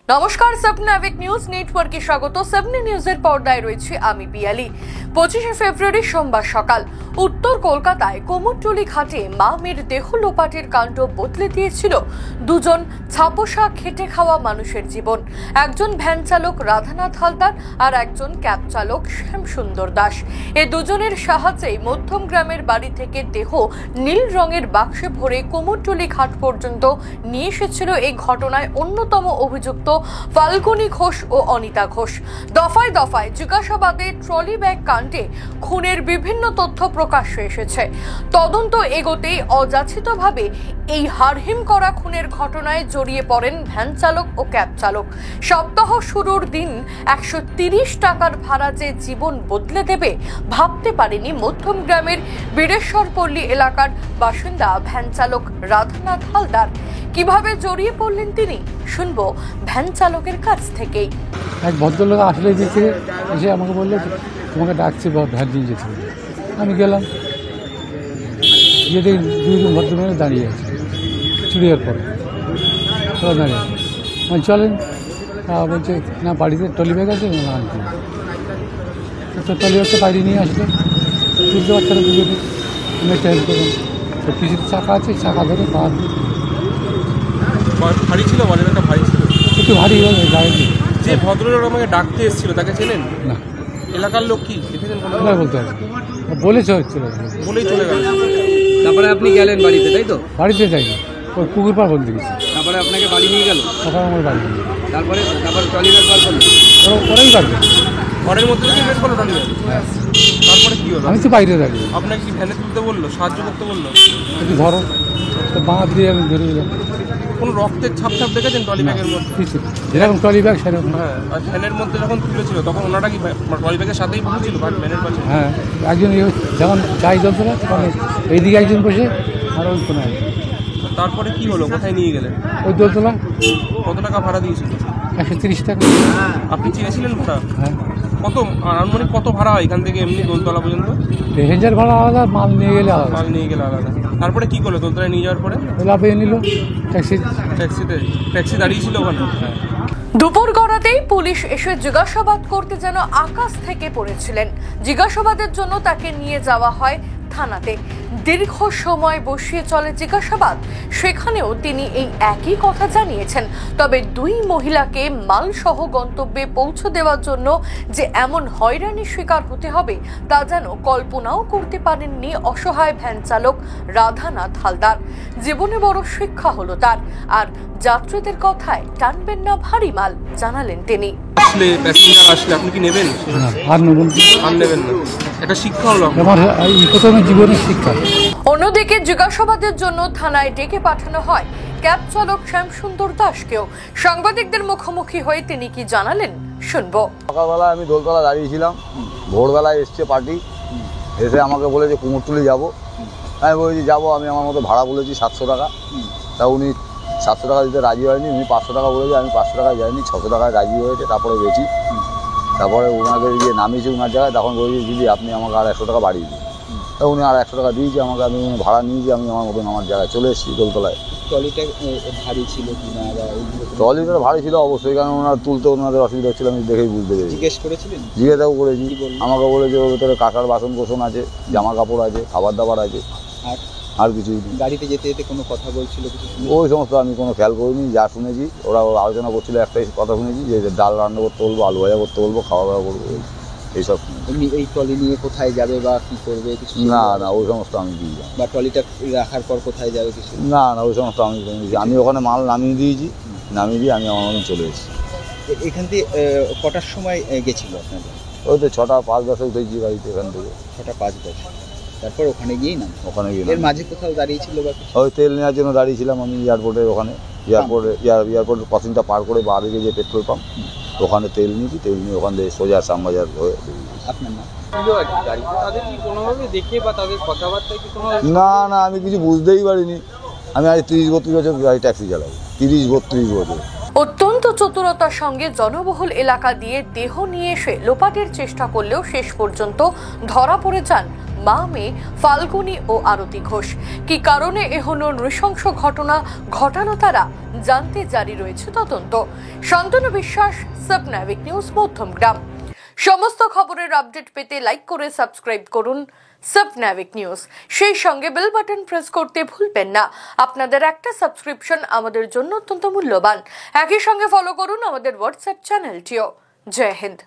নমস্কার, সাবনাভিক নিউজ নেটওয়ার্কে স্বাগত। সাবনি নিউজের পর্দায় রয়েছে আমি পিয়ালি। 25শে ফেব্রুয়ারি সোমবার সকাল উত্তর কলকাতায় কুমোরটুলি ঘাটে মা মেয়ের দেহ লোপাটের কাণ্ড বদলে দিয়েছিল দুজন ছাপোষা খেটে খাওয়া মানুষের জীবন। একজন ভ্যান চালক রাধানাথ হালদার আর একজন ক্যাব চালক শ্যামসুন্দর দাস। এই দুজনের সাহায্যেই মধ্যম গ্রামের বাড়ি থেকে দেহ নীল রঙের বাক্সে ভরে কুমোরটুলি ঘাট পর্যন্ত নিয়ে এসেছিল এই ঘটনায় অন্যতম অভিযুক্ত ফাল্গুনী ঘোষ ও অনিতা ঘোষ। দফায় দফায় জিজ্ঞাসাবাদে ট্রলি ব্যাগ কাণ্ডে খুনের বিভিন্ন তথ্য প্রকাশ্যে এসেছে। তদন্ত এগোতেই অযাচিতভাবে এই হারহিম করা খুনের ঘটনায় জড়িয়ে পড়েন ভ্যান চালক ও ক্যাব চালক। সপ্তাহ শুরুর দিন 130 টাকার ভাড়া যে জীবন বদলে দেবে ভাবতে পারেনি মধ্যম গ্রামের বীরেশ্বরপল্লী এলাকার বাসিন্দা ভ্যান চালক রাধানাথ হালদার। কিভাবে জড়িয়ে পড়লেন তিনি, শুনবো ভ্যান চালকের কাছ থেকেই। এক ভদ্রলোক আসলে দিচ্ছে, এসে আমাকে বললো তোমাকে ডাকছে ভ্যান নিয়ে যেতে। আমি গেলাম, গিয়ে দেখি দুজন ভদ্রলোক দাঁড়িয়ে আছে চুড়িয়ার পরে দাঁড়িয়ে আছে। মানে চলেন, বলছে না বাড়িতে ট্রলি ব্যাগ আছে আনতে। তো ট্রলি ব্যাগটা বাড়ি নিয়ে আসলে তুলতে বাচ্চারা দুজনে আমি একটা হেল্প করলাম। তো পিছিয়ে চাকা আছে, চাকা ধরে পা ভারী ছিল, বলেন একটা ভারী ছিল, একটু ভারী হয়ে গাড়ি। যে ভদ্রলোক আমাকে ডাকতে এসেছিল তাকে চেনেন? না, এলাকার লোক কি দেখেছেন? বলতে হবে বলেছে হচ্ছিল বলেই চলে গেল। তারপরে আপনি গেলেন বাড়িতে, তাই তো? বাড়িতে যাইনি, ওই পুকুর পার বলতে গেছি। তারপরে আপনাকে বাড়ি নিয়ে গেল? তখন আমার বাড়ি নেই। তারপরে ট্রলি ব্যাগ বার করলো? ওরাই পারবে ঘরের মধ্যে থেকে বের করলো ট্রলি ব্যাগ। তারপরে কি হলো? আমি তো বাইরে দাঁড়িয়ে। আপনাকে কি ভ্যানে তুলতে বললো, সাহায্য করতে বললো? একটু ধরো, তো বাঁ দিয়ে আমি ধরে দিলাম। কোনো রক্তের ছাপ দেখেছেন ট্রলি ব্যাগের মধ্যে? কিছু যেরকম ট্রলি ব্যাগ সেরকম। হ্যাঁ, আর ভ্যানের মধ্যে যখন তুলেছিল তখন ওনারা কি ট্রলি ব্যাগের সাথেই বসেছিল ভ্যানের পাশে? হ্যাঁ, একজন যেমন যাই দলতলা তখন এইদিকে একজন বসে আর ওই কোনো একজন। তারপরে কি হলো, কোথায় নিয়ে গেলেন? ওই দোলতলা। কত টাকা ভাড়া দিয়েছিল? 130 টাকা। আপনি চেয়েছিলেন ভাড়া? হ্যাঁ। কত আনুমানিক কত ভাড়া হয় এখান থেকে এমনি দোলতলা পর্যন্ত? প্যাসেঞ্জার ভাড়া আলাদা, মাল নিয়ে গেলে আলাদা। মাল নিয়ে গেলে আলাদা। তারপরে কি করলো দোলতলায় নিয়ে যাওয়ার পরে? লাফিয়ে নিল ট্যাক্সি দাঁড়িয়েছিল ওখানে। দুপুর গড়াতেই পুলিশ এসে জিজ্ঞাসাবাদ করতে যেন আকাশ থেকে পড়েছিলেন। জিজ্ঞাসাবাদের জন্য তাকে নিয়ে যাওয়া হয় থানাতে। দীর্ঘ সময় বসিয়ে চলে জিজ্ঞাসাবাদ। সেখানেও তিনি এই একই কথা জানিয়েছেন। তবে দুই মহিলাকে মালসহ গন্তব্যে পৌঁছে দেওয়ার জন্য যে এমন হয়রানির শিকার হতে হবে তা যেন কল্পনাও করতে পারেননি অসহায় ভ্যান চালক রাধানাথ হালদার। জীবনে বড় শিক্ষা হলো তার। আর যাত্রীদের কথায় টানবেন না ভারী মাল, জানালেন তিনি। আসলে প্যাসেঞ্জার আসলে আপনি কি নেবেন? আর নেবেন না, এটা শিক্ষা হলো আমার প্রথমে জীবনের শিক্ষা। অন্যদিকে জিজ্ঞাসাবাদের জন্য থানায় ডেকে পাঠানো হয় ক্যাব চালক শ্যামসুন্দর দাসকেও। সাংবাদিকদের মুখোমুখি হয়ে তিনি কি জানালেন, শুনবো। সকালবেলা আমি দোলতলা দাঁড়িয়েছিলাম, ভোরবেলায় এসছে পার্টি, এসে আমাকে বলে যে কুমোরটুলি যাবো। আমি বলেছি যাবো, আমি আমার মতো ভাড়া বলেছি 700 টাকা। তা উনি 700 টাকা দিতে রাজি হয়নি, উনি 500 টাকা বলেছে। আমি 500 টাকায় যাইনি, 600 টাকায় রাজি হয়েছে। তারপরে গেছি, তারপরে ওনাকে গিয়ে নামিয়েছি ওনার জায়গায়। তখন বলেছি দিদি আপনি আমাকে আর 100 টাকা বাড়িয়ে দিন। তা উনি আর 100 টাকা দিয়েছি আমাকে। আমি ভাড়া নিয়েছি, আমি আমার মতন আমার জায়গায় চলে এসেছি দোলতলায়। ট্রলিটা ভারী ছিল কিনা? ট্রলিটা ভারী ছিল অবশ্যই, কারণ ওনারা তুলতে ওনাদের অসুবিধা হচ্ছিল, আমি দেখেই বুঝতে পেরেছি। জিজ্ঞেস করেছিলেন? জিজ্ঞাসাও করেছি। আমাকে বলেছে ওর ভেতরে কাঁসার বাসন কোসন আছে, জামা কাপড় আছে, খাবার দাবার আছে, আর কিছুই নেই। গাড়িতে যেতে যেতে কোনো কথা বলছিল কিছু? ওই সমস্ত আমি কোনো খেয়াল করিনি। যা শুনেছি ওরা আলোচনা করছিল, একটাই কথা শুনেছি যে ডাল রান্না করতে বলবো, আলু ভাজা করতে বলবো, খাওয়া দাওয়া করবো, এইসব। এমনি এই ট্রলি নিয়ে কোথায় যাবে বা কী করবে কিছু? না ওই সমস্ত আমি দিই না। বা ট্রলিটা রাখার পর কোথায় যাবে কিছু? না ওই সমস্ত আমি আমি ওখানে মাল নামিয়ে দিয়েছি, নামিয়ে দিয়ে আমি আমার মতন চলে এসেছি। এখান থেকে কটার সময় গেছিল আপনাদের? ওই তো 6টা 5-10 উঠেছি গাড়িতে এখান থেকে। 6টা 5-10, তারপর ওখানে গিয়েই না? ওখানে গিয়ে এর মাঝে কোথাও দাঁড়িয়েছিল বা ওই তেল নেওয়ার জন্য দাঁড়িয়েছিলাম আমি এয়ারপোর্টের ওখানে। এয়ারপোর্টের ক্রসিংটা পার করে বাঁদিকে যে পেট্রোল পাম্প, ওখানে তেল নিয়েছি। তেল নিয়ে ওখান থেকে সোজা শ্যামবাজার হয়ে। আপনার নাম? না আমি কিছু বুঝতেই পারিনি। আমি আজ 30-32 বছর গাড়ি ট্যাক্সি চালাই, 30-32 বছর। অত্যন্ত চতুরতার সঙ্গে জনবহুল এলাকা দিয়ে দেহ নিয়ে এসে লোপাটের চেষ্টা করলেও শেষ পর্যন্ত ধরা পড়ে যান মা মেয়ে ফাল্গুনী ও আরতি ঘোষ। কি কারণে এ হলো নৃশংস ঘটনা ঘটালো তারা, জানতে জারি রয়েছে তদন্ত। শান্তনু বিশ্বাস, সাবনাভিক নিউজ, মধ্যমগ্রাম। সমস্ত খবরের আপডেট পেতে লাইক করে সাবস্ক্রাইব করুন সাবনাভিক নিউজ। সেই সঙ্গে বেল বাটন প্রেস করতে ভুলবেন না। আপনাদের একটা সাবস্ক্রিপশন আমাদের জন্য অত্যন্ত মূল্যবান। একই সঙ্গে ফলো করুন আমাদের হোয়াটসঅ্যাপ চ্যানেলটিও। জয় হিন্দ।